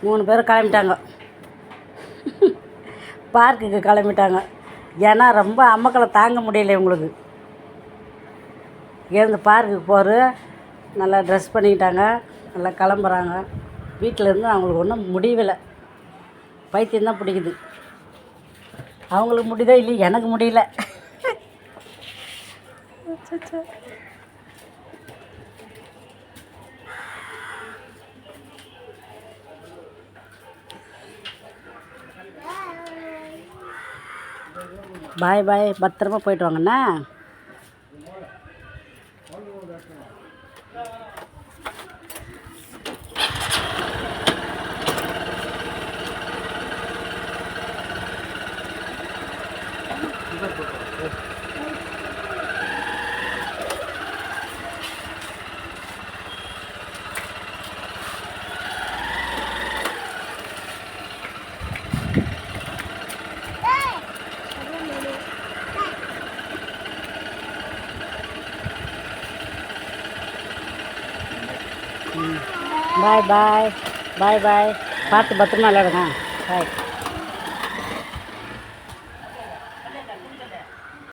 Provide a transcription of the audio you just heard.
3 பேரும் கிளம்பிட்டாங்க, பார்க்குக்கு கிளம்பிட்டாங்க. ஏன்னா ரொம்ப அம்மக்களை தாங்க முடியல இவங்களுக்கு. இங்கேருந்து பார்க்குக்கு போகிற நல்லா ட்ரெஸ் பண்ணிக்கிட்டாங்க, நல்லா கிளம்புறாங்க. வீட்டில் இருந்து அவங்களுக்கு ஒன்றும் முடியலை, பைத்தியம்தான் பிடிக்குது. அவங்களுக்கு முடியுதோ இல்லையோ, எனக்கு முடியல. பாய் பாய், பத்திரமா போயிட்டு வாங்கண்ணா. பாய் பாய் பாய் பாய், பார்த்து பத்திரமா விளையாடுங்க. பாய்.